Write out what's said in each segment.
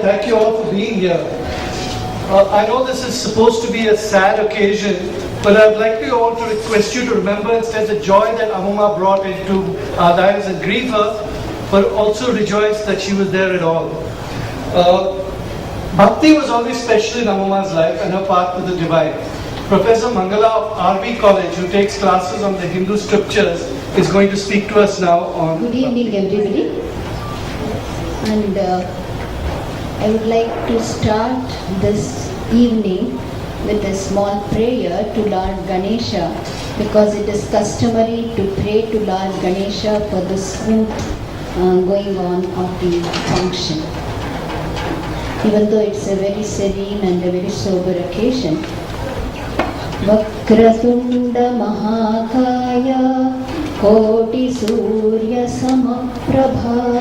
thank you all for being here. I know this is supposed to be a sad occasion, but I'd like you all to request you to remember instead the joy that Amuma brought into our lives and grieve her, but also rejoice that she was there at all. Bhakti was always special in Amuma's life and her path to the divine. Professor Mangala of RV College, who takes classes on the Hindu scriptures, is going to speak to us now on... Good evening, everybody. And I would like to start this evening with a small prayer to Lord Ganesha, because it is customary to pray to Lord Ganesha for the smooth going on of the function. Even though it's a very serene and a very sober occasion. Vakratunda Mahakaya Koti Surya Samaprabha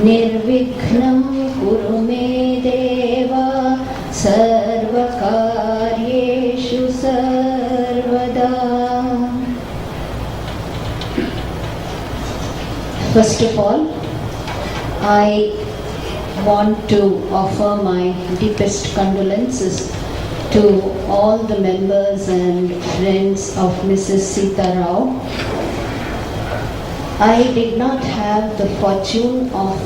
Nirvikhnam Kuru Me Deva Sarvakaryeshu Sarvada. First of all, I want to offer my deepest condolences to all the members and friends of Mrs. Sita Rao. I did not have the fortune of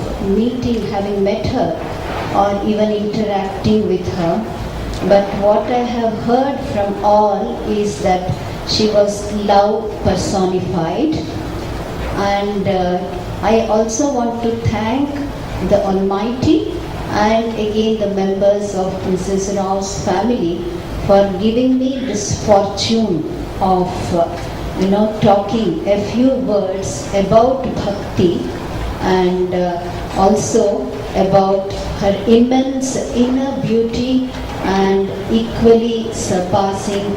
having met her or even interacting with her, but what I have heard from all is that she was love personified, and I also want to thank the Almighty and again the members of Mrs. Rao's family for giving me this fortune of talking a few words about Bhakti and also about her immense inner beauty and equally surpassing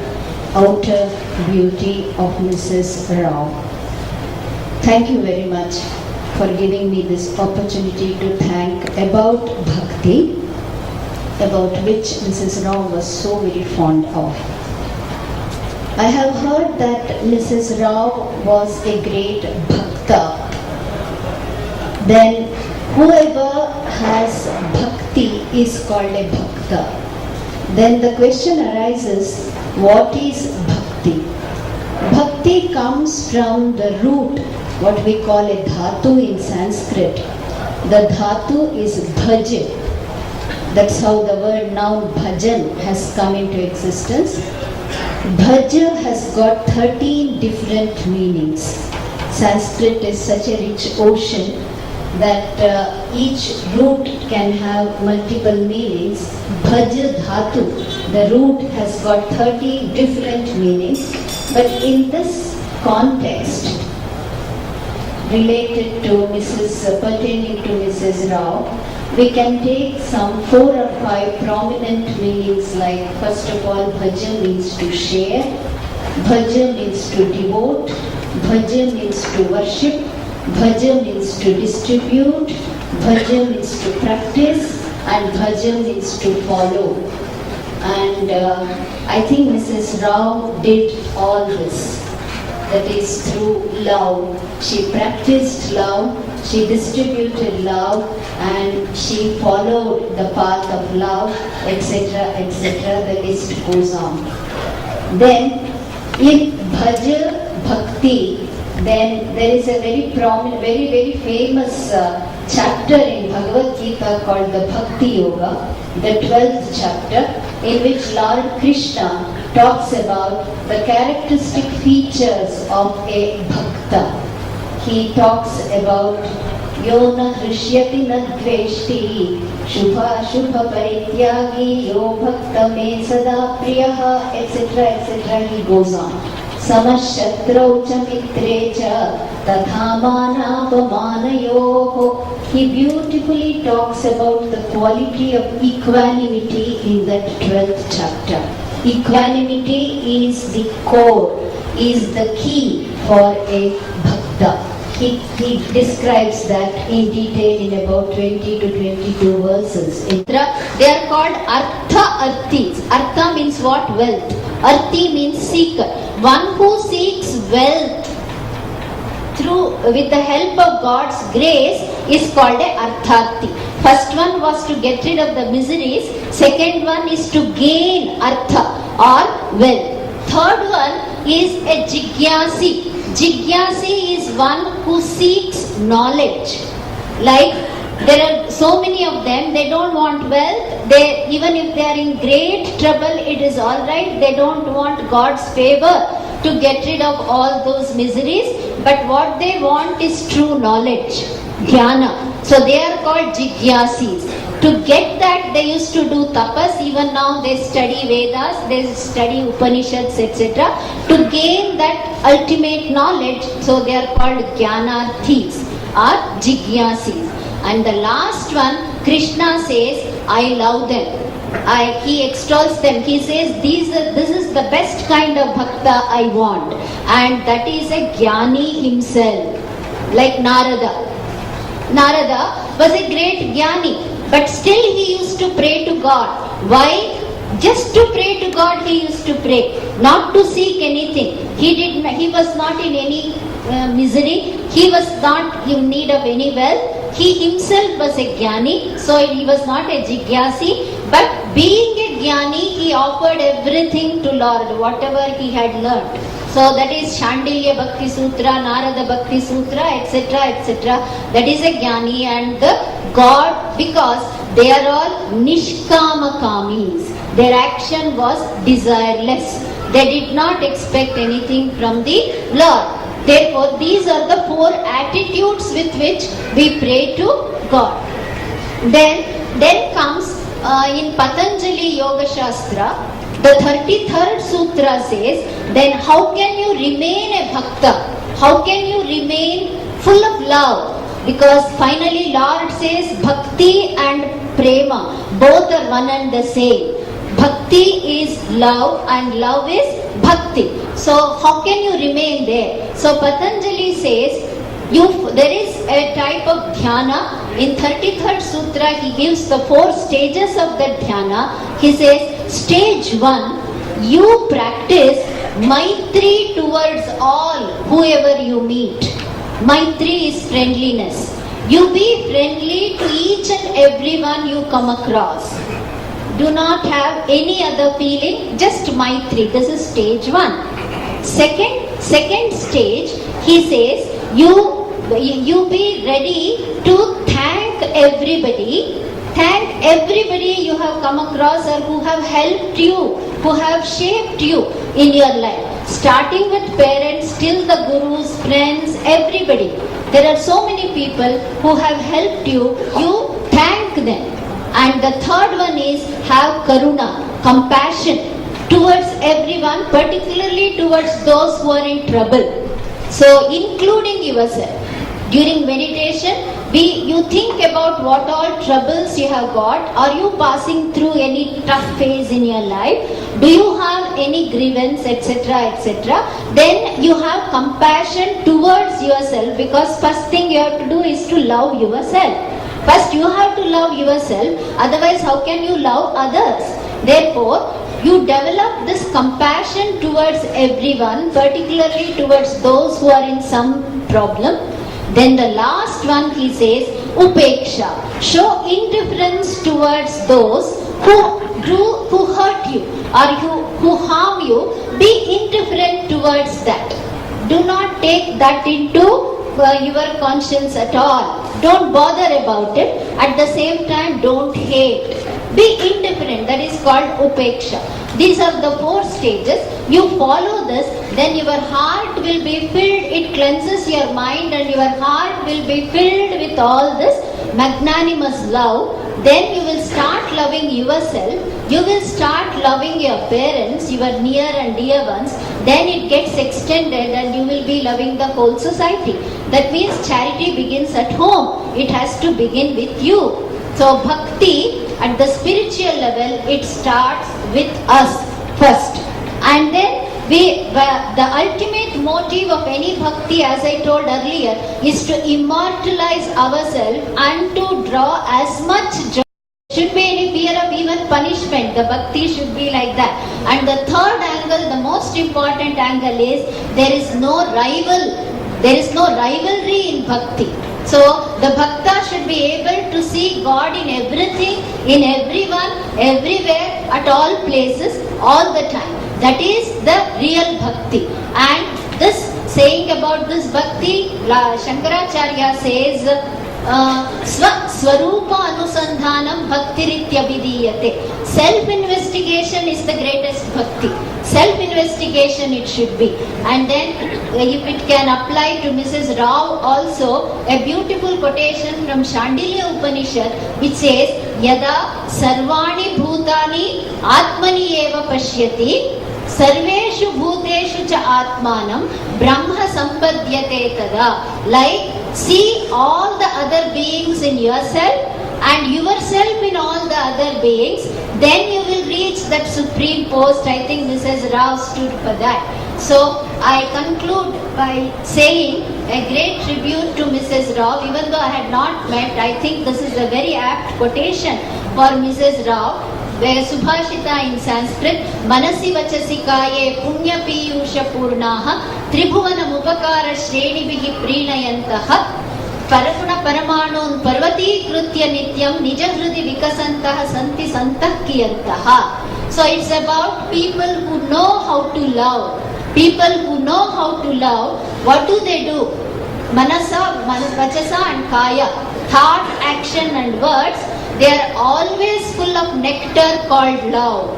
outer beauty of Mrs. Rao. Thank you very much for giving me this opportunity to thank about Bhakti, about which Mrs. Rao was so very fond of. I have heard that Mrs. Rao was a great Bhakta. Then whoever has Bhakti is called a Bhakta. Then the question arises, what is Bhakti? Bhakti comes from the root, what we call a dhatu in Sanskrit. The dhatu is bhajan. That's how the word noun bhajan has come into existence. Bhaja has got 13 different meanings. Sanskrit is such a rich ocean that each root can have multiple meanings. Bhaja dhatu, the root has got 13 different meanings. But in this context, related to pertaining to Mrs. Rao, we can take some 4 or 5 prominent meanings, like first of all, bhajan means to share, bhajan means to devote, bhajan means to worship, bhajan means to distribute, bhajan means to practice, and bhajan means to follow. And I think Mrs. Rao did all this. That is through love. She practiced love, she distributed love, and she followed the path of love, etc., etc. The list goes on. Then, in Bhaja Bhakti, then there is a very prominent, very famous chapter in Bhagavad Gita called the Bhakti Yoga, the 12th chapter, in which Lord Krishna talks about the characteristic features of a Bhakta. He talks about Yona Hrishyati Nadveshti Shubha Shubha Parityagi Yo Bhakta Me Sada Priyaha, etc., etc. He goes on. Samashatrau cha mitre cha tathamanaapamanayoho. He beautifully talks about the quality of equanimity in that 12th chapter. Equanimity is the core, is the key for a Bhakta. He describes that in detail in about 20 to 22 verses. They are called Artha Arthis. Artha means what? Wealth. Arthi means seeker. One who seeks wealth with the help of God's grace is called a Artharthi. First one was to get rid of the miseries. Second one is to gain artha or wealth. Third one is a jigyasi. Jigyasi is one who seeks knowledge. Like there are so many of them, they don't want wealth. They, even if they are in great trouble, it is all right. They don't want God's favor to get rid of all those miseries. But what they want is true knowledge, dhyana. So they are called jigyasis. To get that, they used to do tapas. Even now they study Vedas, they study Upanishads, etc. To gain that ultimate knowledge, so they are called jnanarthis or jigyasis. And the last one, Krishna says, I love them. He extols them. He says, this is the best kind of bhakta I want. And that is a jnani himself, like Narada. Narada was a great jnani, but still he used to pray to God. Why? Just to pray to God he used to pray, not to seek anything. He was not in any misery. He was not in need of any wealth. He himself was a jnani, so he was not a jigyasi. But being a jnani, he offered everything to Lord, whatever he had learnt. So that is Shandilya Bhakti Sutra, Narada Bhakti Sutra, etc., etc. That is a jnani and the God, because they are all nishkama kamis. Their action was desireless. They did not expect anything from the Lord. Therefore, these are the four attitudes with which we pray to God. Then comes in Patanjali Yoga Shastra, the 33rd Sutra says, then how can you remain a bhakta? How can you remain full of love? Because finally Lord says bhakti and prema, both are one and the same. Bhakti is love and love is bhakti. So how can you remain there? So Patanjali says, there is a type of dhyana. In 33rd Sutra, he gives the 4 stages of the dhyana. He says, stage 1, you practice Maitri towards all, whoever you meet. Maitri is friendliness. You be friendly to each and everyone you come across. Do not have any other feeling, just Maitri. This is stage 1. Second stage, he says, you be ready to thank everybody. Thank everybody you have come across or who have helped you, who have shaped you in your life. Starting with parents till the gurus, friends, everybody. There are so many people who have helped you. You thank them. And the third one is have karuna, compassion towards everyone, particularly towards those who are in trouble. So including yourself. During meditation, you think about what all troubles you have got. Are you passing through any tough phase in your life? Do you have any grievance, etc., etc.? Then you have compassion towards yourself, because first thing you have to do is to love yourself. First you have to love yourself, otherwise how can you love others? Therefore, you develop this compassion towards everyone, particularly towards those who are in some problem. Then the last one he says, upeksha. Show indifference towards those who hurt you or who harm you. Be indifferent towards that. Do not take that into your conscience at all. Don't bother about it. At the same time, don't hate. Be indifferent. That is called upeksha. These are the 4 stages. You follow this, then your heart will be filled. It cleanses your mind and your heart will be filled with all this magnanimous love. Then you will start loving yourself. You will start loving your parents, your near and dear ones. Then it gets extended and you will be loving the whole society. That means charity begins at home. It has to begin with you. So bhakti at the spiritual level, it starts with us first. And then the ultimate motive of any bhakti, as I told earlier, is to immortalize ourselves and to draw as much joy. There should be any fear of even punishment. The bhakti should be like that. And the third angle, the most important angle is there is no rival. There is no rivalry in bhakti. So the bhakta should be able to see God in everything, in everyone, everywhere, at all places, all the time. That is the real bhakti. And this saying about this bhakti, Shankaracharya says, Swarupa Anusandhanam Bhaktirityabhidiyate. Self-investigation is the greatest bhakti. Self-investigation it should be. And then if it can apply to Mrs. Rao also, a beautiful quotation from Shandilya Upanishad which says, Yada Sarvani Bhutani Atmani Eva Pashyati Sarveshu Bhuteshu Cha Atmanam Brahma Sampadyate Tada. Like, see all the other beings in yourself and yourself in all the other beings, then you will reach that supreme post. I think Mrs. Rao stood for that. So I conclude by saying a great tribute to Mrs. Rao. Even though I had not met, I think this is a very apt quotation for Mrs. Rao. Where Subhashita in Sanskrit, Manasi Vachasi Kaye Punya Piyusha Purnaha Tribhuvana Mupakara Shrenibihi Prinayantaha Paraguna Paramanun Parvati Krutya Nityam Nijahrudi Vikasantaha Santi Santakkiyantaha. So it's about people who know how to love. People who know how to love, what do they do? Manasa, Vachasa and Kaya, thought, action and words, they are always full of nectar called love.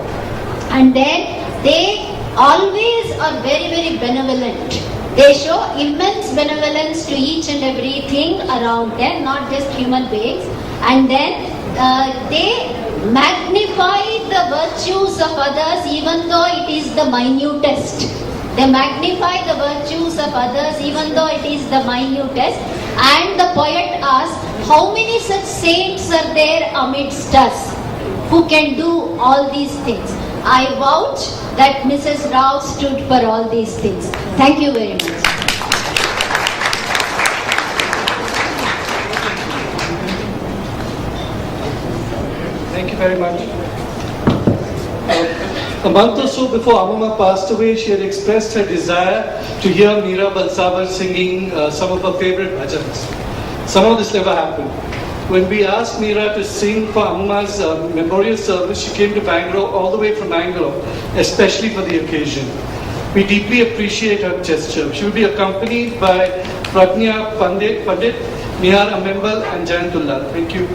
And then they always are very, very benevolent. They show immense benevolence to each and everything around them, not just human beings. And then they magnify the virtues of others even though it is the minutest. They magnify the virtues of others even though it is the minutest. And the poet asks, how many such saints are there amidst us who can do all these things? I vouch that Mrs. Rao stood for all these things. Thank you very much. Thank you very much. A month or so before Amuma passed away, she had expressed her desire to hear Meera Balsavar singing some of her favorite bhajans. Somehow this never happened. When we asked Meera to sing for Amuma's memorial service, she came to Bangalore, all the way from Bangalore, especially for the occasion. We deeply appreciate her gesture. She will be accompanied by Pragnya Pandit, Nihar Amembal and Jayantullah. Thank you.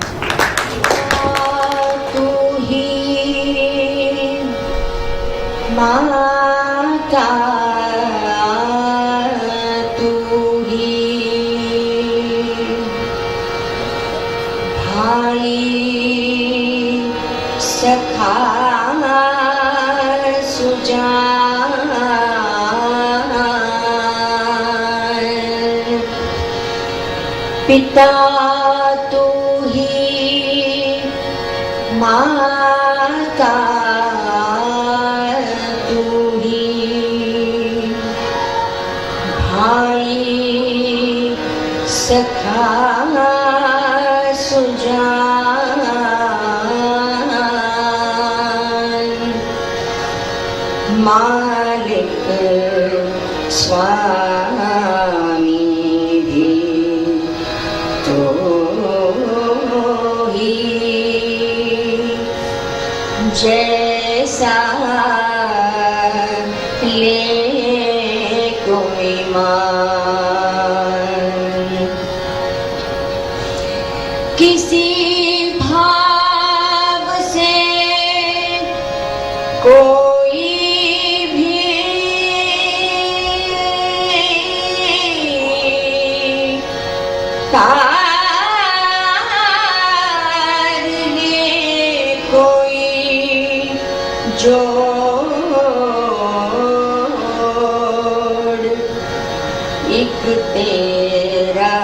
Mata tu hi bhai sakha sujan pita tu hi mata Sakha sujan Malik Swami bhi to hi jaisa le koi किसी भाव से कोई भी तार ले कोई जोड़ एक तेरा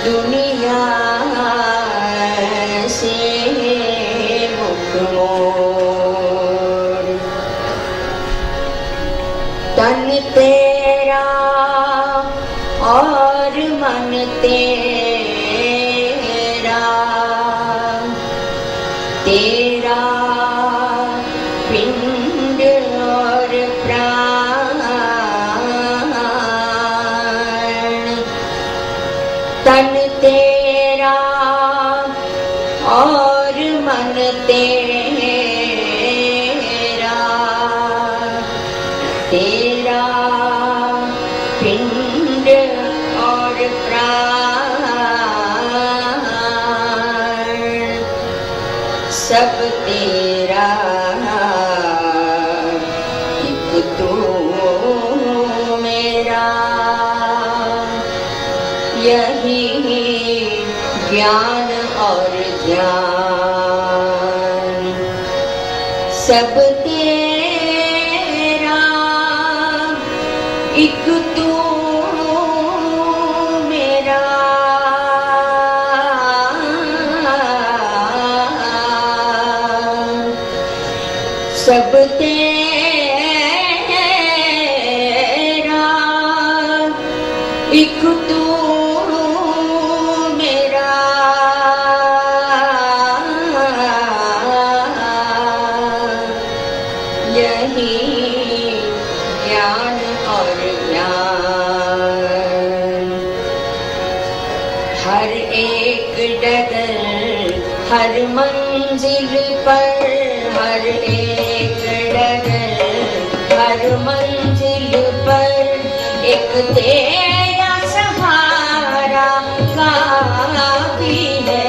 दुनिया से मुकमोर तन तेरा और मन तेरा तेरा पिंड और तेरा पिंड और प्राण सब तेरा, एक तू मेरा। यही ज्ञान और ध्यान सब तेरा, एक तू मेरा। सब तेरा, एक तू मेरा। यही ज्ञान और ज्ञान। हर एक डगर हर मंजिल पर, हर एक डगर हर मंजिल पर एक तेरा सहारा काफी है।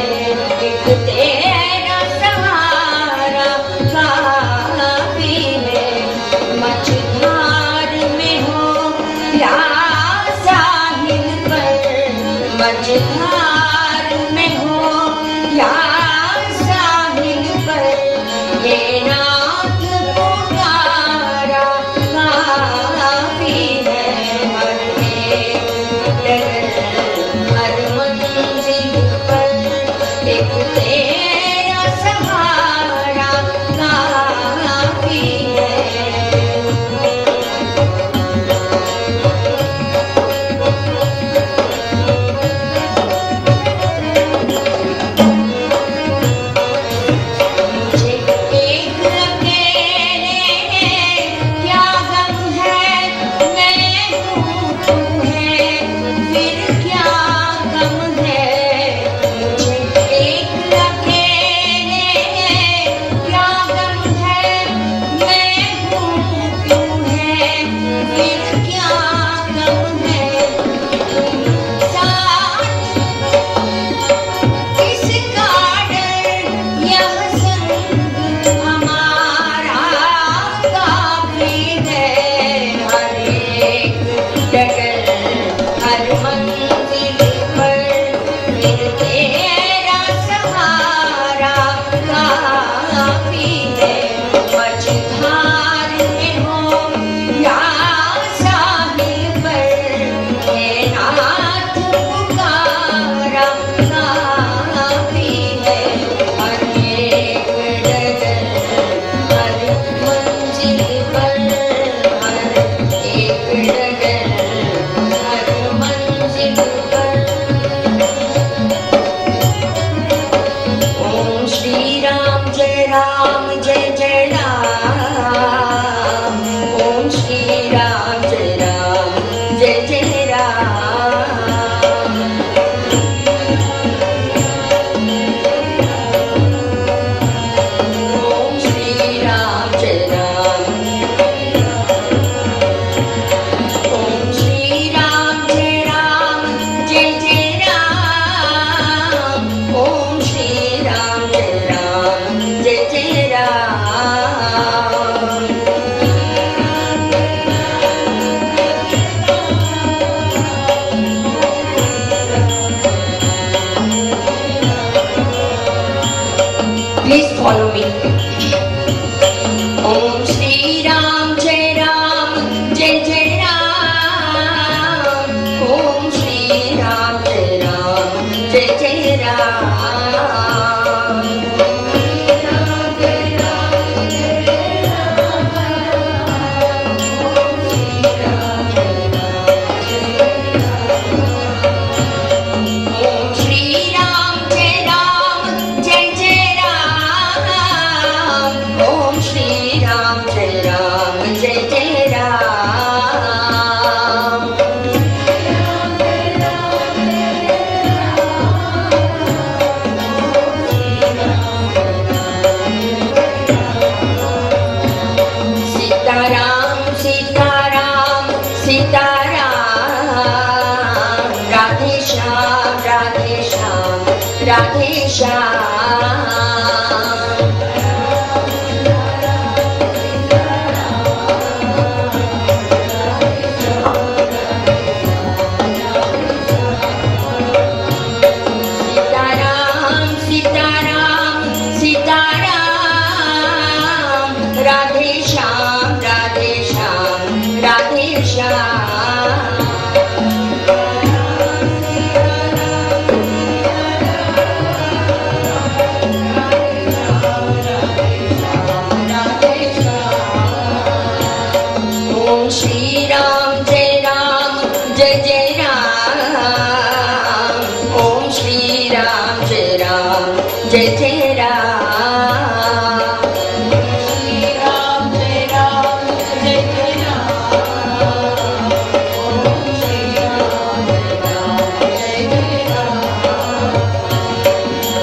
एक तेरा सहारा काफी है। मझधार में हो या साहिल पर, मझधार में हो या साहिल पर, हे नाथ पुकारा काफी है। हर एक डगर हर मंजिल पर एक तेरा सहारा काफी है। मुझे एक अकेले क्या गम है, मैं हूँ तू है, फिर क्या गम है। मुझे एक अकेले क्या गम है, मैं हूँ तू है, फिर क्या गम है। साथ किसका डर, यह संग हमारा काफी है। हर एक डगर हर मंजिल पर फिर तेरा सहारा काफी है। मझधार में हो या साहिल पर, हे नाथ पुकारा काफी है। हर एक डगर हर मंजिल पर, हर एक डगर हर मंजिल पर। ओम श्री राम जय राम जय जय राम। ओम श्री राम जय राम जय जय राम। ओम श्री राम जय राम। ओम श्री राम जय राम जय जय राम। ओम श्री राम जय राम जय जय राम। Please follow me. ओम श्री राम जय राम जय जय राम। ओम श्री राम जय राम जय जय राम। ओम श्री राम जय राम जय जय राम। ओम श्री राम जय राम जय जय राम। सीताराम सीता श्री राम जय जय राम। ओम श्री राम जय जय राम। श्री राम जय जय राम। ओम श्री राम जय जय राम।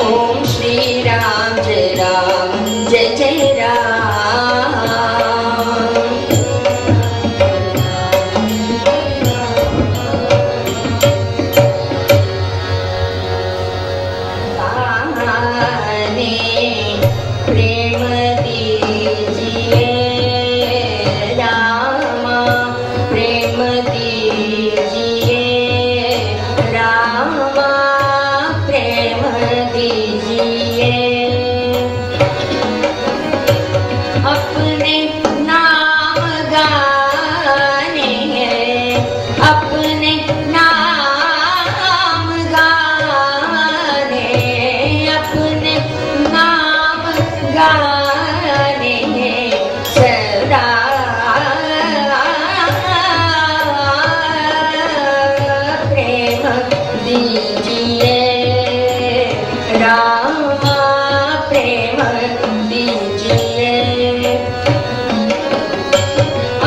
ओम श्री राम जय जय राम। प्रेम दीजिए रामा, प्रेम दीजिए रामा, प्रेम दीजिए। अपने नाम गाने हैं, अपने नाम गाने, अपने नाम गाने हैं सदा। प्रेम दीजिए रामा, प्रेम दीजिए।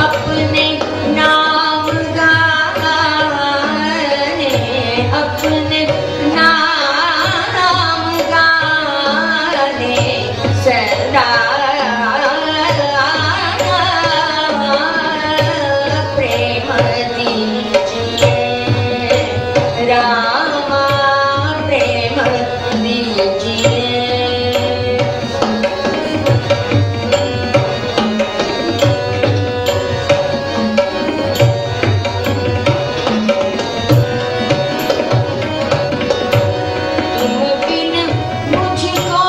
अपने नाम गाने, अपने नाम गाने सदा। प्रेम दीजिए रामा, प्रेम दीजिए। तुम बिन मुझको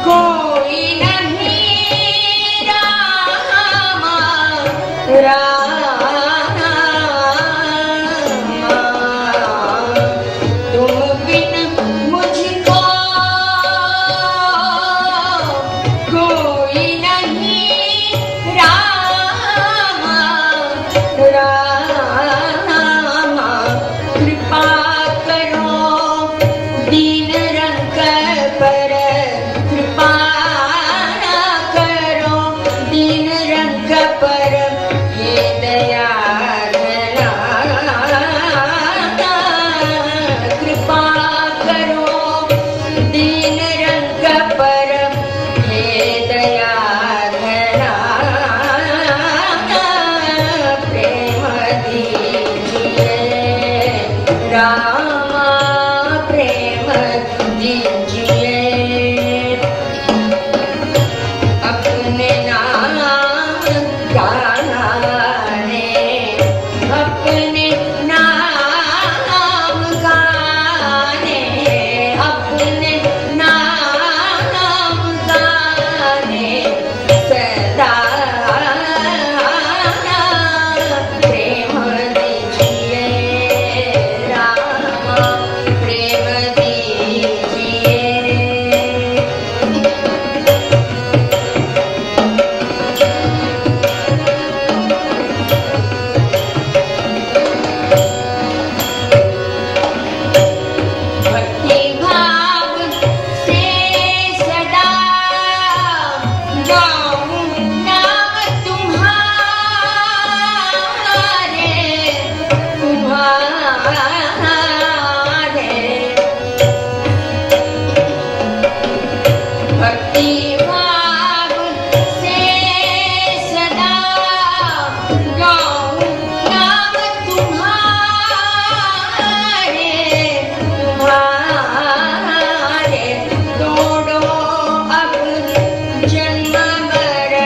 कोई नहीं रामा, रामा। तुम बिन मुझको कोई नहीं रामा, रामा। कृपा करो दीन रंग पर, कृपा करो दीन रंग पर, ये दया घना। कृपा करो दीन रंग पर, ये दया घना। प्रेम दीजिए रामा, प्रेम दीजिए। अपने नाम गाने, अपने नाम गाने, अपने नाम गाने सदा। प्रेम दीजिए रामा, प्रेम दीजिए। भक्ति भाव से सदा गाऊं नाम तुम्हारे, तुम्हारे। भक्ति भाव से सदा गाऊं नाम तुम्हारे, तुम्हारे। तोड़ो अब जन्म मरण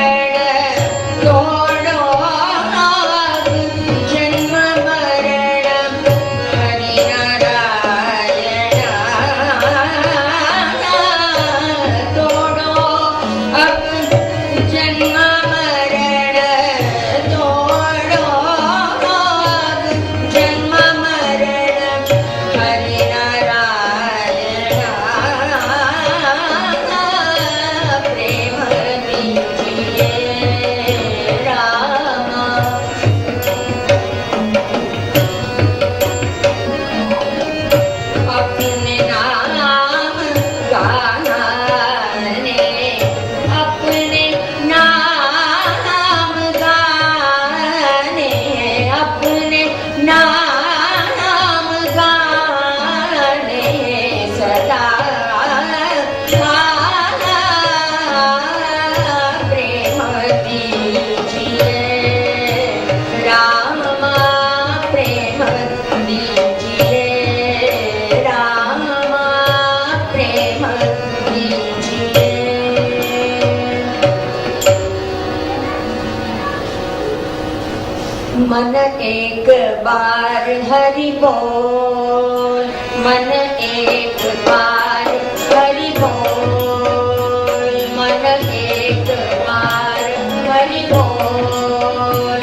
मन एक बार हरि बोल, मन एक बार हरि बोल, मन एक बार हरि बोल,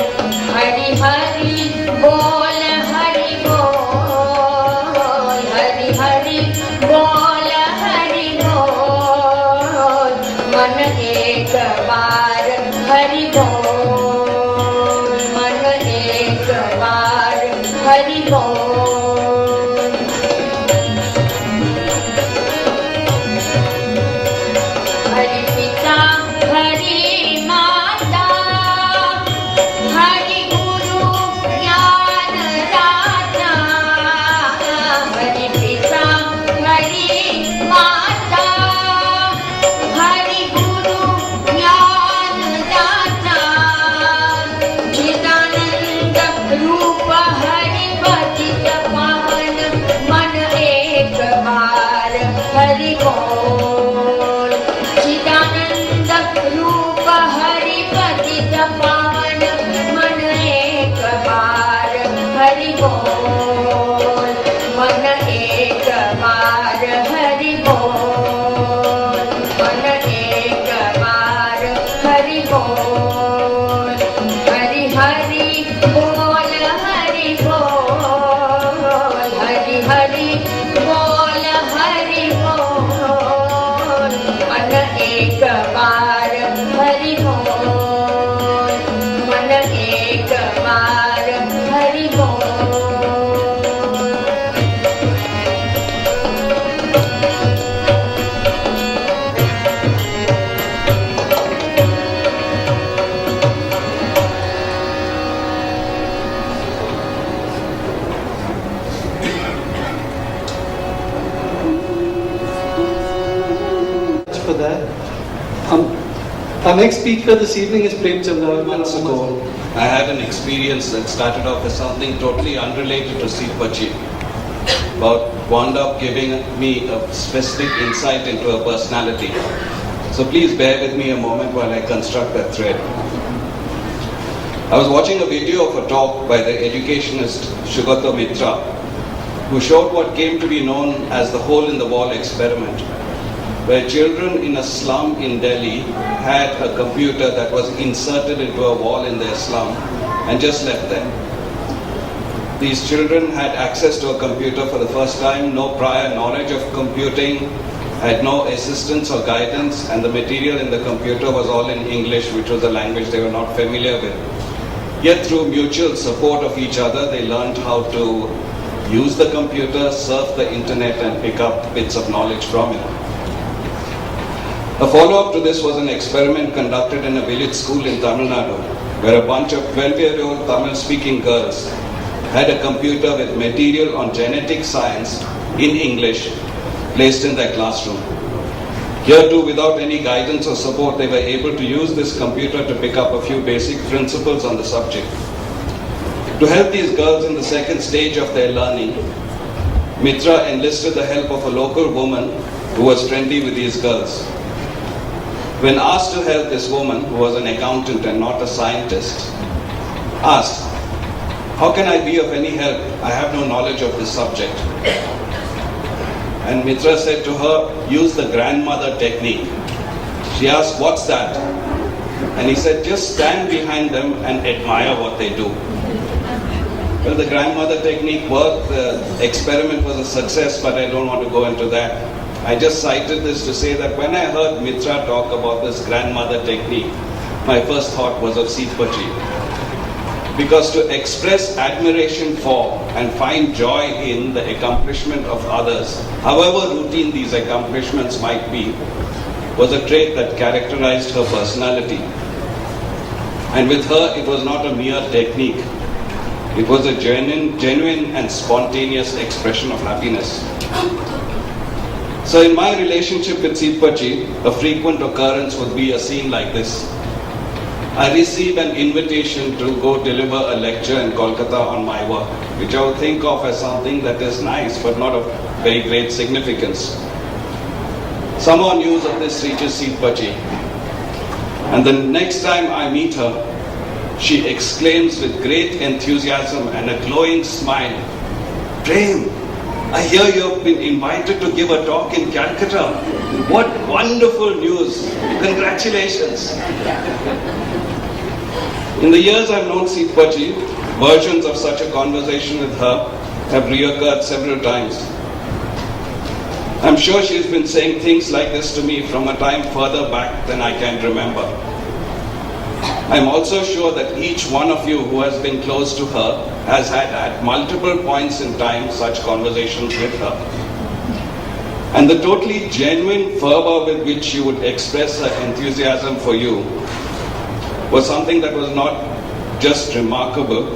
हरि हरि बोल, हरि बोल, हरि हरि बोल, हरि बोल, मन एक बार हरि बोल, मन एक बार हरि बोल। हरि पिता हरि माता, हरि गुरु ज्ञान दाता, हरि पिता हरि माता, हरि गुरु ज्ञान दाता, चिदानंद रूप हरि पतित पावन, मन एक बार हरि बोल, चिदानंद रूप हरि पतित पावन, मन एक बार हरि बोल, मन एक बार हरि बोल, मन एक बार हरि बोल, हरि हरि बोल, हरि बोल, हरि हरि बोल, हरि बोल, मन एक बार हरि बोल, मन एक बार हरि बोल। For that. Our next speaker this evening is Prem Chandra. Months ago, I had an experience that started off as something totally unrelated to Seetpachi, but wound up giving me a specific insight into her personality. So please bear with me a moment while I construct that thread. I was watching a video of a talk by the educationist Shugata Mitra, who showed what came to be known as the hole in the wall experiment, where children in a slum in Delhi had a computer that was inserted into a wall in their slum and just left there. These children had access to a computer for the first time, no prior knowledge of computing, had no assistance or guidance, and the material in the computer was all in English, which was a language they were not familiar with. Yet through mutual support of each other, they learned how to use the computer, surf the internet, and pick up bits of knowledge from it. A follow-up to this was an experiment conducted in a village school in Tamil Nadu, where a bunch of 12-year-old Tamil-speaking girls had a computer with material on genetic science in English placed in their classroom. Here too, without any guidance or support, they were able to use this computer to pick up a few basic principles on the subject. To help these girls in the second stage of their learning, Mitra enlisted the help of a local woman who was friendly with these girls. When asked to help, this woman, who was an accountant and not a scientist, asked, "How can I be of any help? I have no knowledge of this subject." And Mitra said to her, "Use the grandmother technique." She asked, "What's that?" And he said, "Just stand behind them and admire what they do." Well, the grandmother technique worked. The experiment was a success, but I don't want to go into that. I just cited this to say that when I heard Mitra talk about this grandmother technique, my first thought was of Seetpachi. Because to express admiration for and find joy in the accomplishment of others, however routine these accomplishments might be, was a trait that characterized her personality. And with her, it was not a mere technique. It was a genuine and spontaneous expression of happiness. So in my relationship with Seetpachi, a frequent occurrence would be a scene like this. I receive an invitation to go deliver a lecture in Kolkata on my work, which I would think of as something that is nice but not of very great significance. Somehow news of this reaches Seetpachi, and the next time I meet her, she exclaims with great enthusiasm and a glowing smile, "Prem, I hear you have been invited to give a talk in Calcutta. What wonderful news! Congratulations!" In the years I've known Seetpaji, versions of such a conversation with her have reoccurred several times. I'm sure she's been saying things like this to me from a time further back than I can remember. I'm also sure that each one of you who has been close to her has had at multiple points in time such conversations with her. And the totally genuine fervor with which she would express her enthusiasm for you was something that was not just remarkable,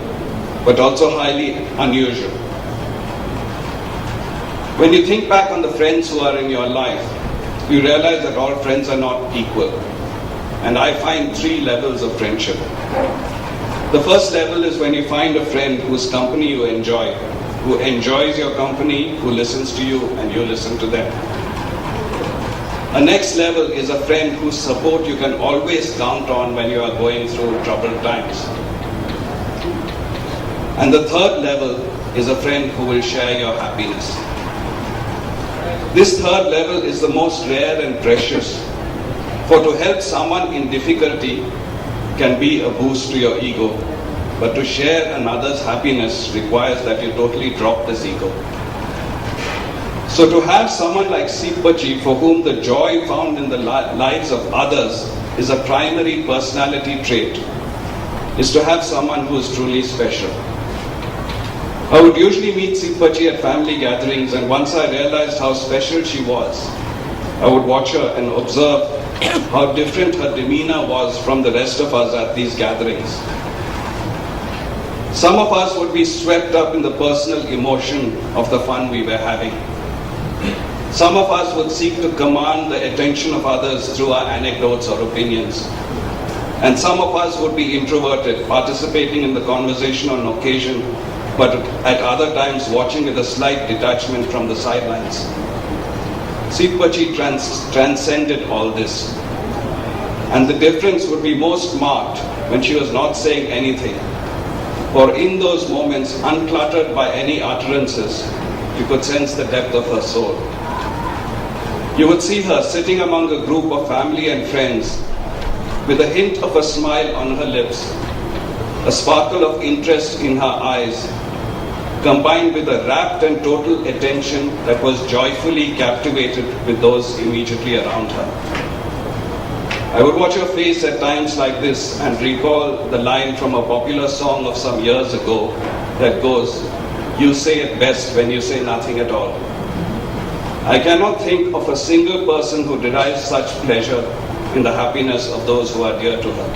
but also highly unusual. When you think back on the friends who are in your life, you realize that all friends are not equal. And I find 3 levels of friendship. The first level is when you find a friend whose company you enjoy, who enjoys your company, who listens to you and you listen to them. A next level is a friend whose support you can always count on when you are going through troubled times. And the third level is a friend who will share your happiness. This third level is the most rare and precious, for to help someone in difficulty can be a boost to your ego, but to share another's happiness requires that you totally drop this ego. So to have someone like Seetpaji, for whom the joy found in the lives of others is a primary personality trait, is to have someone who is truly special. I would usually meet Seetpaji at family gatherings, and once I realized how special she was, I would watch her and observe how different her demeanor was from the rest of us at these gatherings. Some of us would be swept up in the personal emotion of the fun we were having. Some of us would seek to command the attention of others through our anecdotes or opinions. And some of us would be introverted, participating in the conversation on occasion, but at other times watching with a slight detachment from the sidelines. Seetpaji transcended all this. And the difference would be most marked when she was not saying anything. For in those moments, uncluttered by any utterances, you could sense the depth of her soul. You would see her sitting among a group of family and friends with a hint of a smile on her lips, a sparkle of interest in her eyes, combined with a rapt and total attention that was joyfully captivated with those immediately around her. I would watch her face at times like this and recall the line from a popular song of some years ago that goes, "You say it best when you say nothing at all." I cannot think of a single person who derives such pleasure in the happiness of those who are dear to her.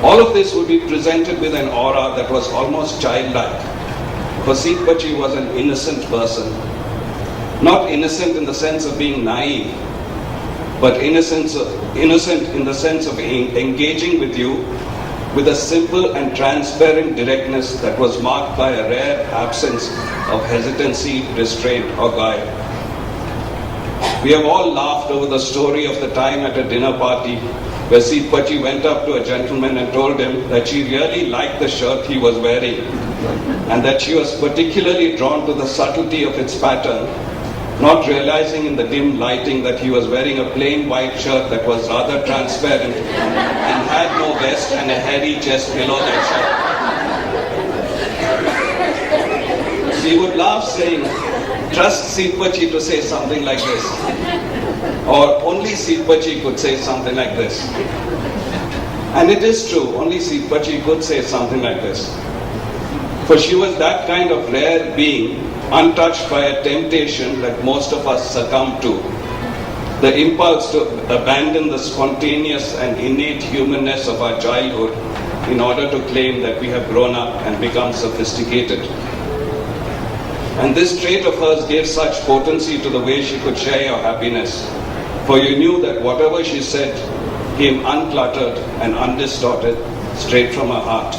All of this would be presented with an aura that was almost childlike. For Seetpaji was an innocent person. Not innocent in the sense of being naive, but innocent in the sense of engaging with you with a simple and transparent directness that was marked by a rare absence of hesitancy, restraint, or guile. We have all laughed over the story of the time at a dinner party where Seetpaji went up to a gentleman and told him that she really liked the shirt he was wearing and that she was particularly drawn to the subtlety of its pattern, not realizing in the dim lighting that he was wearing a plain white shirt that was rather transparent and had no vest and a hairy chest below that shirt. She would laugh saying, "Trust Seetpaji to say something like this." Or only Seetpaji could say something like this. And it is true, only Seetpaji could say something like this. For she was that kind of rare being, untouched by a temptation that most of us succumb to. The impulse to abandon the spontaneous and innate humanness of our childhood in order to claim that we have grown up and become sophisticated. And this trait of hers gave such potency to the way she could share your happiness. For you knew that whatever she said came uncluttered and undistorted, straight from her heart.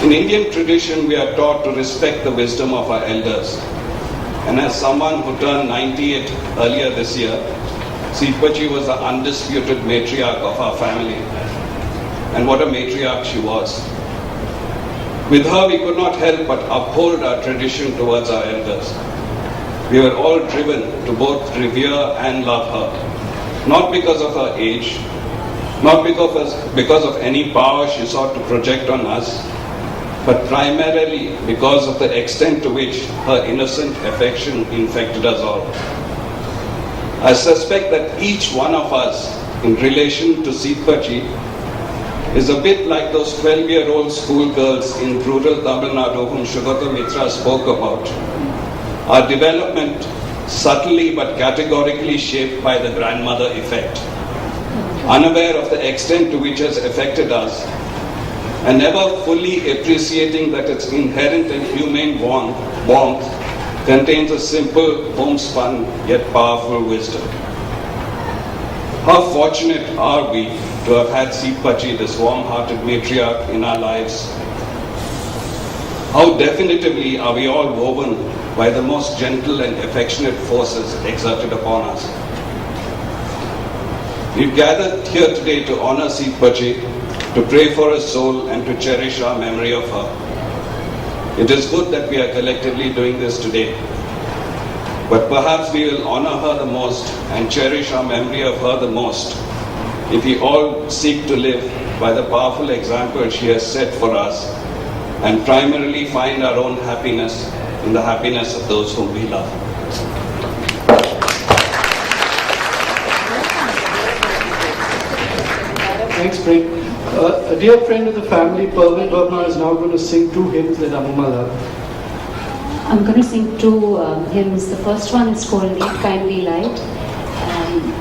In Indian tradition, we are taught to respect the wisdom of our elders. And as someone who turned 98 earlier this year, Seetpachi was the undisputed matriarch of our family. And what a matriarch she was. With her, we could not help but uphold our tradition towards our elders. We were all driven to both revere and love her, not because of her age, not because of any power she sought to project on us, but primarily because of the extent to which her innocent affection infected us all. I suspect that each one of us, in relation to Seetpachi, is a bit like those 12-year-old schoolgirls in rural Tamil Nadu whom Shugata Mitra spoke about. Our development subtly but categorically shaped by the grandmother effect. Unaware of the extent to which it has affected us, and never fully appreciating that its inherent and humane warmth contains a simple, homespun, yet powerful wisdom. How fortunate are we to have had Seetpachi, this warm-hearted matriarch, in our lives? How definitively are we all woven by the most gentle and affectionate forces exerted upon us? We've gathered here today to honor Seetpachi, to pray for her soul and to cherish our memory of her. It is good that we are collectively doing this today. But perhaps we will honor her the most and cherish our memory of her the most if we all seek to live by the powerful example she has set for us and primarily find our own happiness in the happiness of those whom we love. Thanks, Prem. A dear friend of the family, Pervin Verma, is now going to sing two hymns that Amuma loved. I'm going to sing two hymns. The first one is called Lead Kindly Light,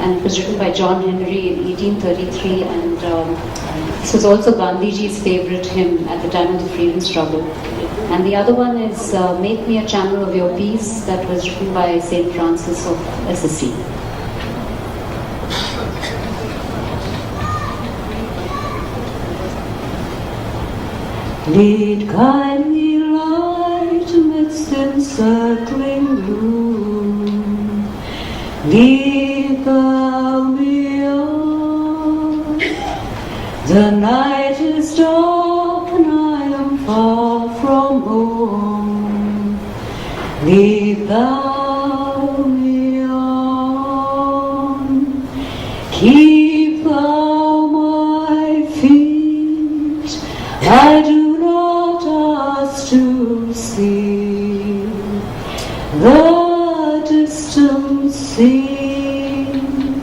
and it was written by John Henry in 1833, and this was also Gandhiji's favorite hymn at the time of the freedom struggle. And the other one is Make Me a Channel of Your Peace, that was written by St. Francis of Assisi. Lead kindly light amidst encircling gloom, lead thou me on. The night is dark and I am far from home, lead thou me on. Keep thou my feet, I do to see the distant scene,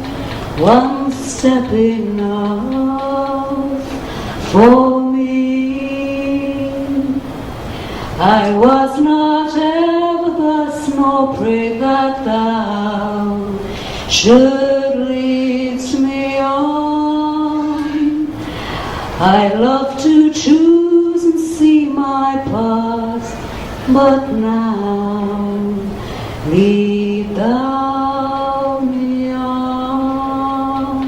one step enough for me. I was not ever thus, nor prayed that thou should lead me on. I love to choose and see my path, but now lead thou me on.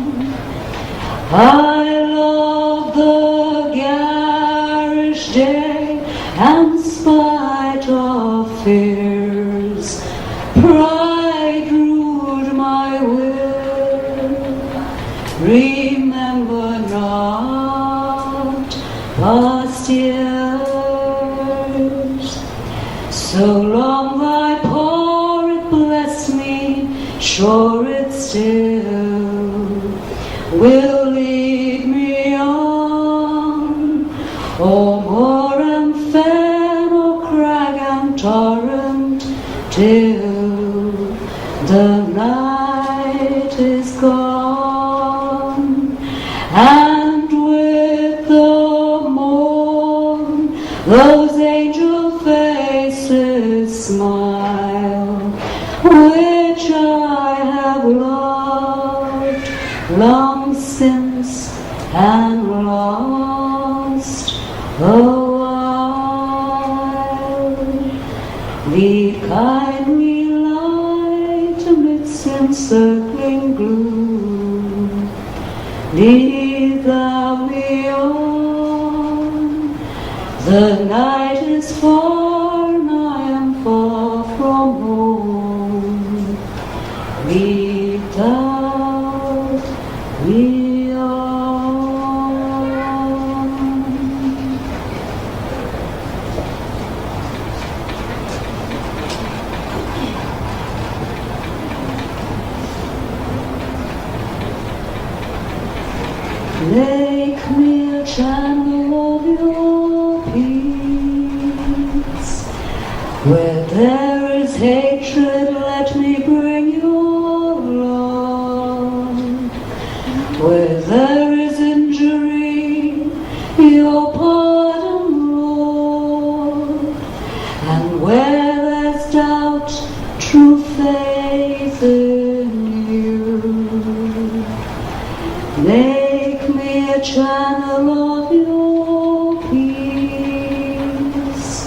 I love the garish day, and spite of fears, pride ruled my will. Remember not past years, so long thy power it bless me, sure it still will lead me on. O moor and fen, o crag and torrent, till the night is gone, and with the morn those angel faces smile, which I have loved long since and lost a while. Lead kindly light amidst encircling gloom, lead thou me on. The night is far and I am far from home, lead thou we are. Make me a channel of your peace. Where there is hatred, let me bring your love. Where there is injury, your pardon, Lord. And where there's doubt, true faith in you. Make me a channel of your peace.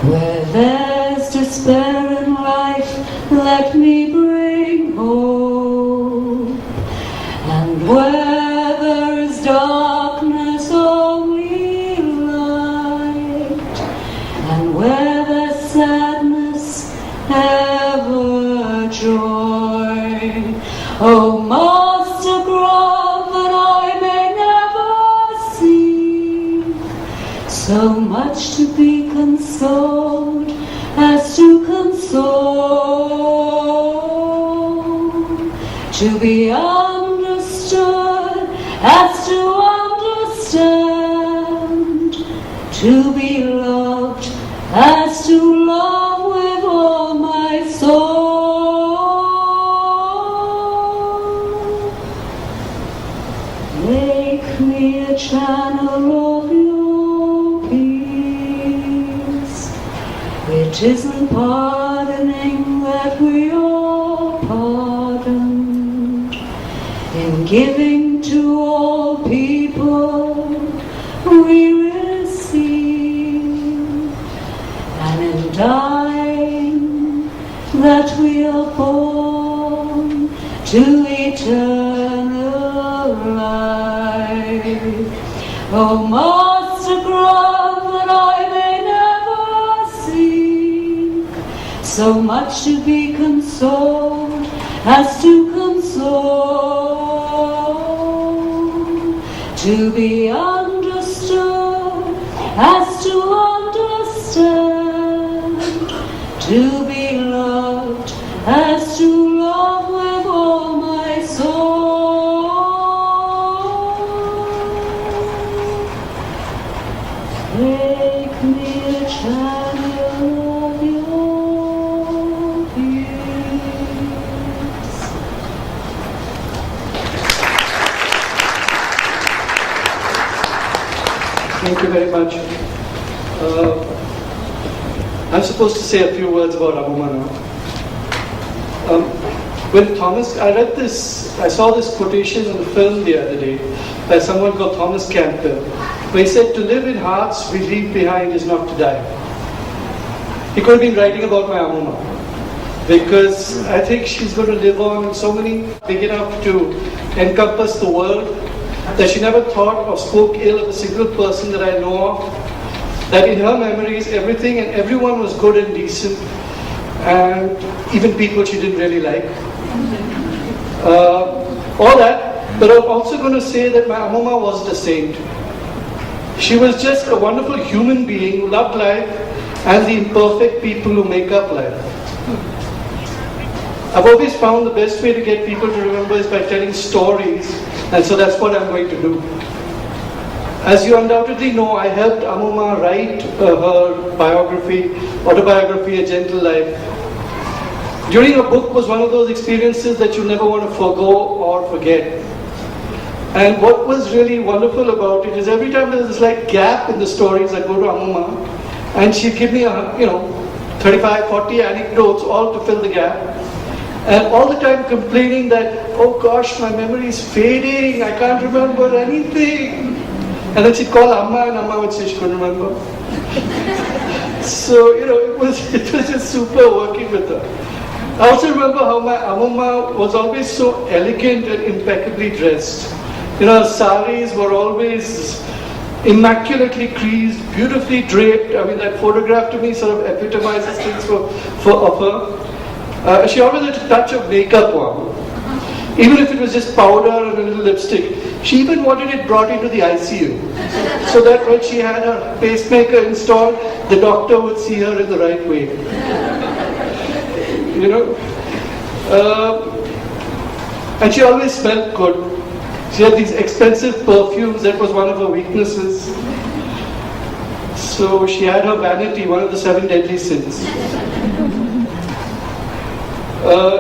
Where there's despair in life, let me bring hope. And where there is darkness, only light. And where there's sadness, ever joy. Oh, Master Grove, that I may never see so much to be consoled as to console, to be understood as to understand, to be loved as to love with all my soul. Make me a channel of your peace. It isn't pardoning that we are pardoned. In giving to all people we receive, and in dying that we are born to eternal life. Oh, Master Grove, that I may never seek so much to be consoled as to console, to be understood as to understand, to be loved as to love with all my soul. Make me a channel of your peace. Thank you very much. I'm supposed to say a few words about Amuma now. When Thomas, I saw this quotation in the film the other day by someone called Thomas Campbell, where he said, "To live in hearts we leave behind is not to die." He could have been writing about my Amuma, because I think she's going to live on in so many, big enough to encompass the world, that she never thought or spoke ill of a single person that I know of, that in her memories everything and everyone was good and decent, and even people she didn't really like. All that, but I'm also going to say that my Amuma wasn't a saint. She was just a wonderful human being who loved life and the imperfect people who make up life. I've always found the best way to get people to remember is by telling stories, and so that's what I'm going to do. As you undoubtedly know, I helped Amuma write her autobiography, A Gentle Life. During her book was one of those experiences that you never want to forgo or forget. And what was really wonderful about it is every time there's this like gap in the stories, I go to Amuma, and she'd give me 35, 40 anecdotes all to fill the gap. And all the time complaining that, oh gosh, my memory is fading, I can't remember anything. And then she'd call Amma, and Amma would say she couldn't remember. So, it was just super working with her. I also remember how my Amuma was always so elegant and impeccably dressed. Her saris were always immaculately creased, beautifully draped. I mean, that photograph to me sort of epitomizes things of her. She always had a touch of makeup on. Even if it was just powder and a little lipstick. She even wanted it brought into the ICU. So that when she had her pacemaker installed, the doctor would see her in the right way. You know? And she always smelled good. She had these expensive perfumes, that was one of her weaknesses. So she had her vanity, one of the 7 deadly sins.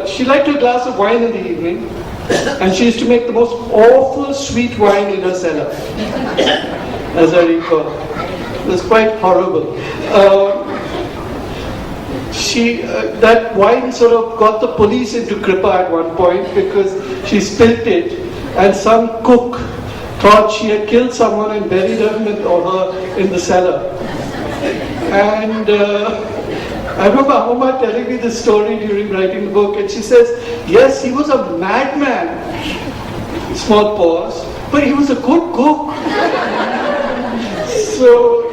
She liked a glass of wine in the evening, and she used to make the most awful sweet wine in her cellar, as I recall. It was quite horrible. That wine sort of got the police into Kripa at one point because she spilt it, and some cook thought she had killed someone and buried him or her in the cellar. And I remember Amma telling me this story during writing the book, and she says, yes, he was a madman, small pause, but he was a good cook. So,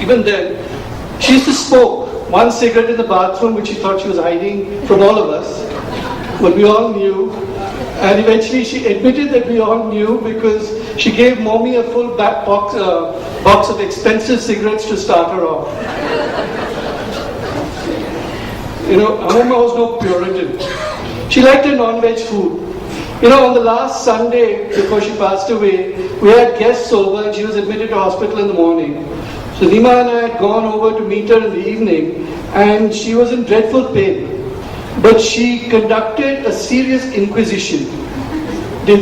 even then, she used to smoke one cigarette in the bathroom, which she thought she was hiding from all of us, but we all knew. And eventually she admitted that we all knew because she gave Mommy a full box of expensive cigarettes to start her off. Amma was no Puritan. She liked her non-veg food. On the last Sunday before she passed away, we had guests over and she was admitted to hospital in the morning. So Nima and I had gone over to meet her in the evening and she was in dreadful pain. But she conducted a serious inquisition.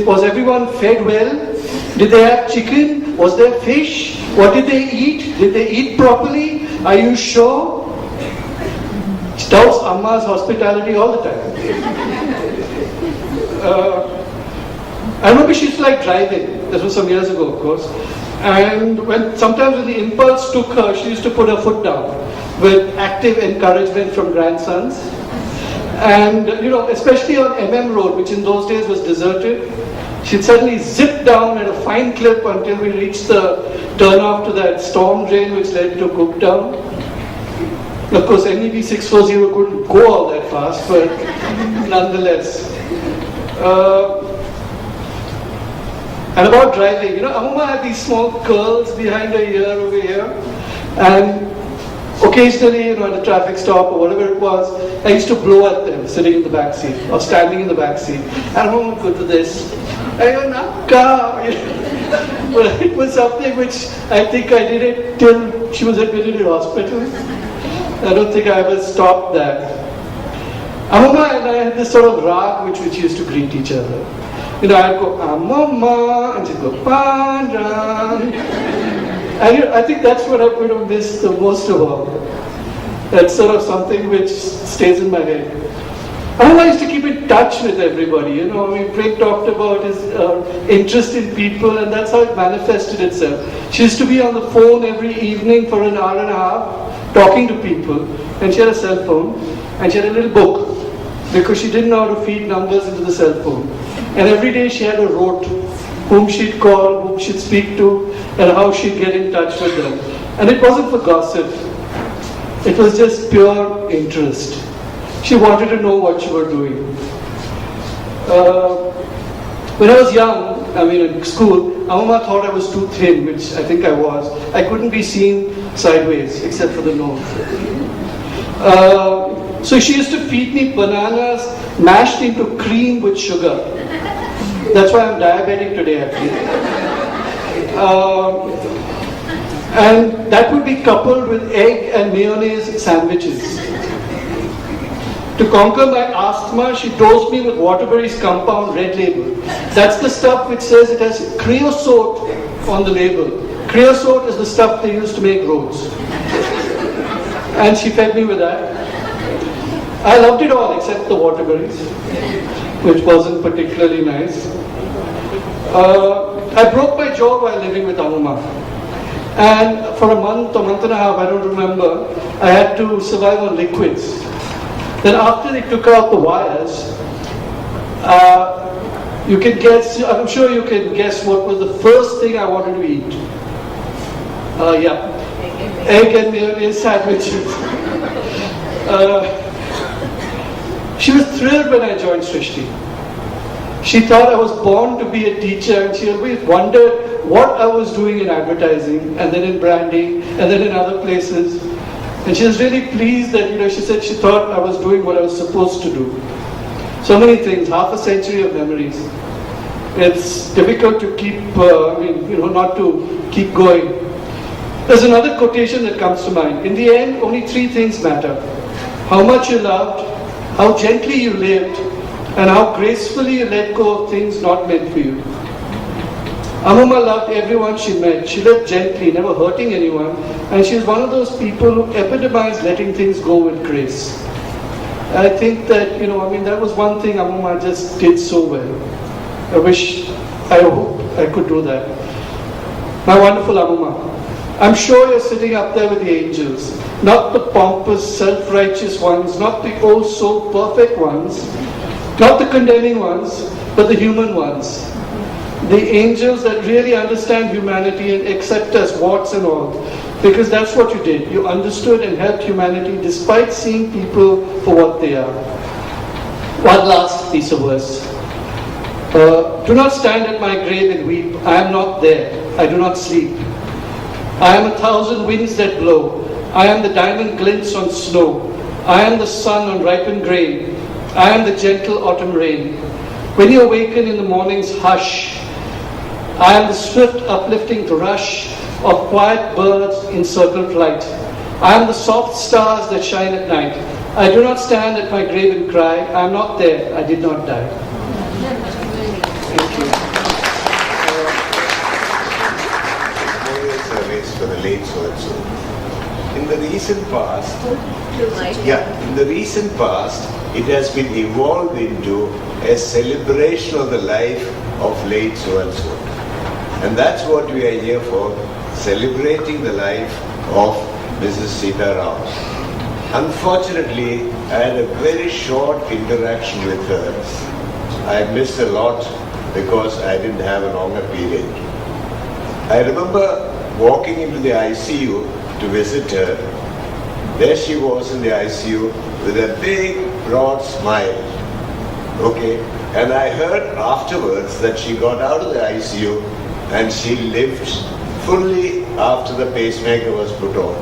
Was everyone fed well? Did they have chicken? Was there fish? What did they eat? Did they eat properly? Are you sure? She doubts Amma's hospitality all the time. I remember she used to like driving. This was some years ago, of course. And sometimes when the impulse took her, she used to put her foot down with active encouragement from grandsons. And, especially on MM Road, which in those days was deserted, she'd suddenly zip down at a fine clip until we reached the turnoff to that storm drain which led to Cooktown. Of course, NEB 640 couldn't go all that fast, but nonetheless. And about driving, Amma had these small curls behind her ear over here, and occasionally, at a traffic stop or whatever it was, I used to blow at them sitting in the back seat or standing in the back seat. And Amma would go to this. I go, Nakka! But it was something which I think I did it till she was admitted in hospital. I don't think I ever stopped that. Amma and I had this sort of rag which we used to greet each other. I'd go, Amma, and she'd go, Panran. I think that's what I'm going to miss the most of all. That's sort of something which stays in my head. Amma used to keep in touch with everybody. Craig talked about his interest in people, and that's how it manifested itself. She used to be on the phone every evening for an hour and a half, talking to people, and she had a cell phone, and she had a little book, because she didn't know how to feed numbers into the cell phone. And every day she had a rote, whom she'd call, whom she'd speak to, and how she'd get in touch with them. And it wasn't for gossip. It was just pure interest. She wanted to know what you were doing. When I was young, in school, Amma thought I was too thin, which I think I was. I couldn't be seen sideways, except for the nose. So she used to feed me bananas mashed into cream with sugar. That's why I'm diabetic today, actually. And that would be coupled with egg and mayonnaise sandwiches. To conquer my asthma, she dosed me with Waterbury's compound Red Label. That's the stuff which says it has creosote on the label. Creosote is the stuff they use to make roads. And she fed me with that. I loved it all except the Waterbury's, which wasn't particularly nice. I broke my jaw while living with Amma. And for a month or month and a half, I don't remember, I had to survive on liquids. Then after they took out the wires, you can guess, I'm sure you can guess what was the first thing I wanted to eat. Egg and mayonnaise sandwiches. She was thrilled when I joined Srishti. She thought I was born to be a teacher, and she always wondered what I was doing in advertising and then in branding and then in other places. And she was really pleased that, she said she thought I was doing what I was supposed to do. So many things, half a century of memories. It's difficult to keep, not to keep going. There's another quotation that comes to mind. In the end, only three things matter. How much you loved, how gently you lived, and how gracefully you let go of things not meant for you. Amuma loved everyone she met. She lived gently, never hurting anyone, and she was one of those people who epitomized letting things go with grace. I think that, that was one thing Amuma just did so well. I hope I could do that. My wonderful Amuma. I'm sure you're sitting up there with the angels. Not the pompous, self-righteous ones, not the oh so perfect ones, not the condemning ones, but the human ones. The angels that really understand humanity and accept us, warts and all. Because that's what you did. You understood and helped humanity despite seeing people for what they are. One last piece of verse. Do not stand at my grave and weep. I am not there. I do not sleep. I am 1,000 winds that blow. I am the diamond glints on snow. I am the sun on ripened grain. I am the gentle autumn rain. When you awaken in the morning's hush, I am the swift uplifting rush of quiet birds in circle flight. I am the soft stars that shine at night. I do not stand at my grave and cry. I am not there. I did not die. Thank you. Service for the late so-and-so. In the recent past, it has been evolved into a celebration of the life of late so-and-so. And that's what we are here for, celebrating the life of Mrs. Sita Rao. Unfortunately, I had a very short interaction with her. I missed a lot because I didn't have a longer period. I remember walking into the ICU to visit her. There she was in the ICU with a big, broad smile. Okay, and I heard afterwards that she got out of the ICU and she lived fully after the pacemaker was put on.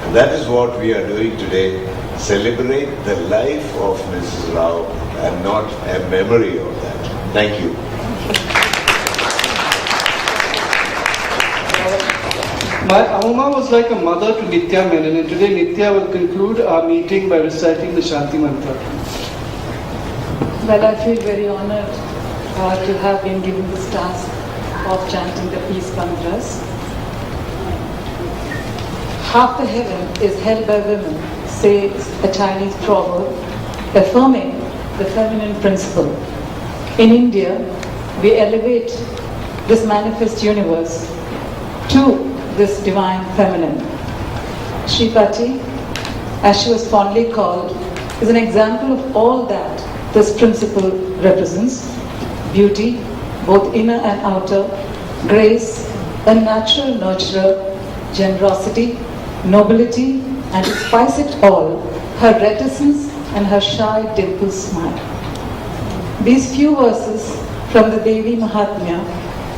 And that is what we are doing today. Celebrate the life of Mrs. Rao and not a memory of that. Thank you. My Amuma was like a mother to Nitya Menon, and today Nitya will conclude our meeting by reciting the Shanti Mantra. Well, I feel very honored to have been given this task of chanting the peace mantras. Half the heaven is held by women, says a Chinese proverb, affirming the feminine principle. In India, we elevate this manifest universe to this divine feminine. Shripati, as she was fondly called, is an example of all that this principle represents: beauty, both inner and outer, grace, a natural nurturer, generosity, nobility, and to spice it all, her reticence and her shy dimpled smile. These few verses from the Devi Mahatmya,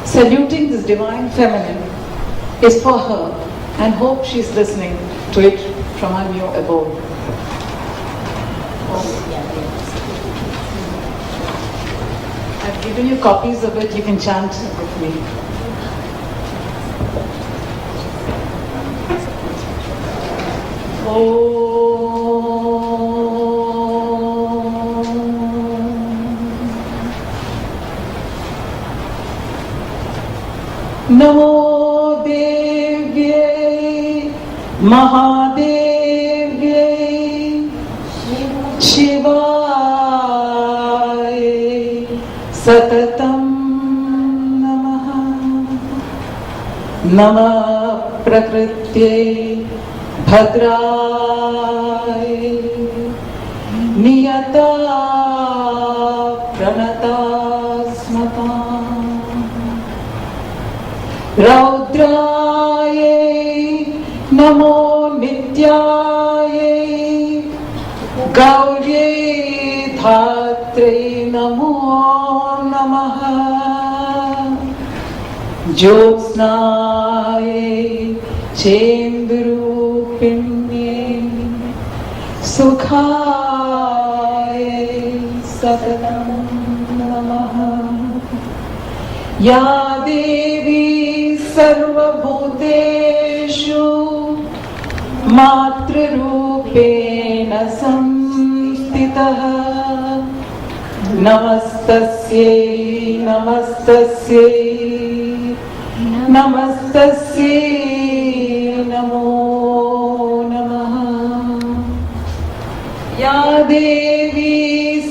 saluting this divine feminine, is for her, and hope she is listening to it from her new abode. I've given you copies of it, you can chant with me. Namo Devyai Mahadevyai Shivai Satatam Namaha Namah Prakrityai Bhadrai Niyata Pranata Smata Raudraye Namo Nityaye Gaurye धात्रे नमो नमः ज्योत्स्नाये चेन्दुरूपिण्ये सुखाय सततं नमः या देवी सर्वभूतेषु मातृरूपेण संस्थितः नमस्तस्यै नमस्तस्यै नमस्तस्यै नमो नमः या देवी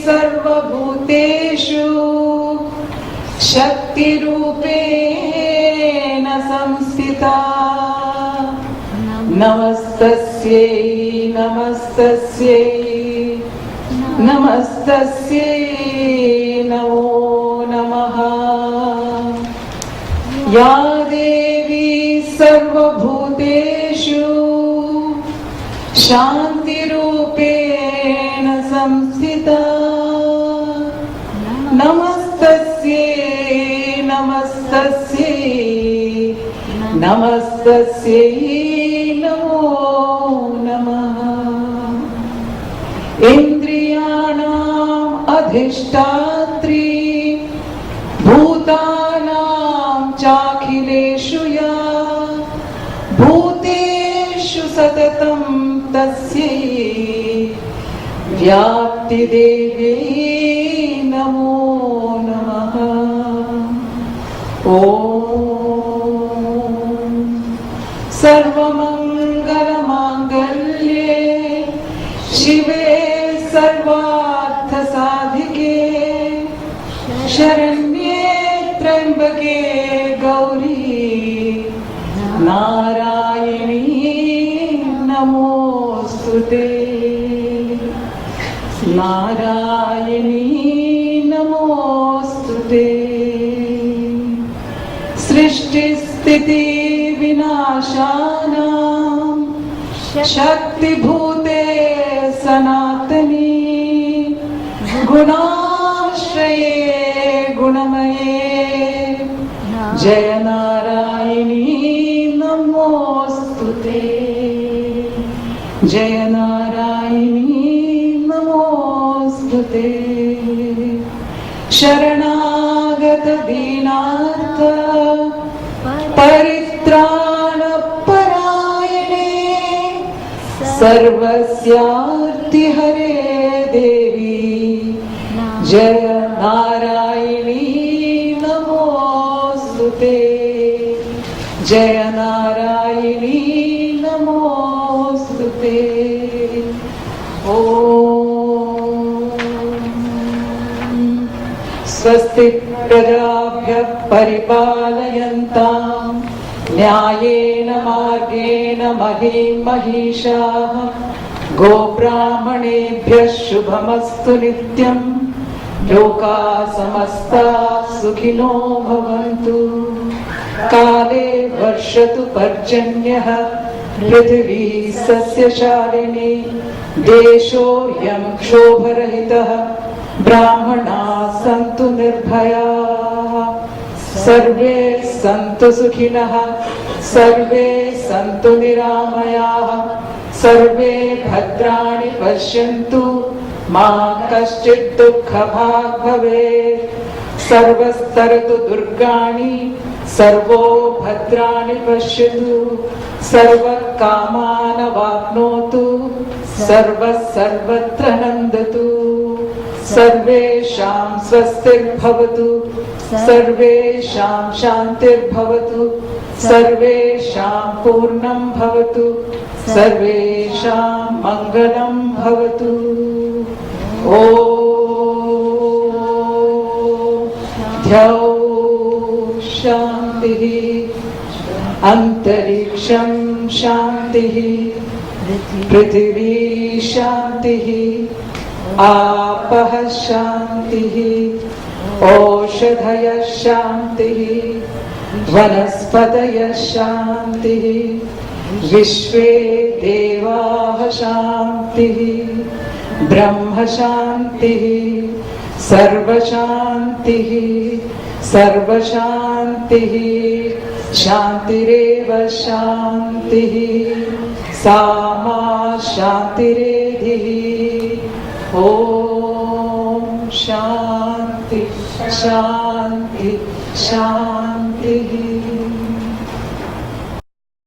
सर्वभूतेषु शक्तिरूपेण संस्थिता नमस्तस्यै नमस्तस्यै नमस्तस्यै नमो नमः या देवी सर्वभूतेषु शान्तिरूपेण संस्थिता नमस्तस्यै नमस्तस्यै नमस्तस्यै नमो नमः इन्द्रियाणाम् अधिष्ठात्री भूतानां चाखिलेषु या भूतेषु सततं तस्यै व्याप्तिदेव्यै नमो नमः ॐ सर्वमङ्गलमाङ्गल्ये शिवे सर्वार्थसाधिके शरण्ये त्र्यम्बके गौरी नारायणी नमोस्तुते नारायणी नमोस्तुते सृष्टिस्थिति विनाशानां शक्तिभूते सनातनी गुणाश्रये गुणमये जय नारायणी नमोस्तुते जय नारायणी नमोस्तुते शरणागत दीनार्थ परित्राण परायणे सर्वस्यार्ति हरे देवी जय नारायणी नमोस्तुते जय नारायणी नमोस्तुते ॐ स्वस्ति प्रजाभ्यः परिपालयन्तां न्यायेन मार्गेण महीं महिषाः गोब्राह्मणेभ्यः शुभमस्तु नित्यं लोकाः समस्ताः सुखिनो भवन्तु काले वर्षतु पर्जन्यः पृथिवी सस्यशालिनी देशोऽयं क्षोभरहितः ब्राह्मणाः सन्तु निर्भयाः सर्वे सन्तु सुखिनः सर्वे सन्तु निरामयाः सर्वे भद्राणि पश्यन्तु मा कश्चित् दुःखभाग् भवेत् सर्वस्तरतु दुर्गाणि सर्वो भद्राणि पश्यतु सर्वकामान् अवाप्नोतु सर्वः सर्वत्र नन्दतु सर्वेषां स्वस्तिर्भवतु सर्वेषां शान्तिर्भवतु सर्वेषां पूर्णं भवतु सर्वेषां मङ्गलं भवतु ॐ द्यौ शान्तिः अन्तरिक्षं शान्तिः पृथिवी शान्तिः आपः शान्तिः ओषधयः शान्तिः वनस्पतयः शान्तिः विश्वे देवाः शान्तिः ब्रह्म शान्तिः सर्वशान्तिः सर्वशान्तिः शान्तिरेव शान्तिः सा मा शान्तिरेधिः ॐ शान्ति शान्ति शान्ति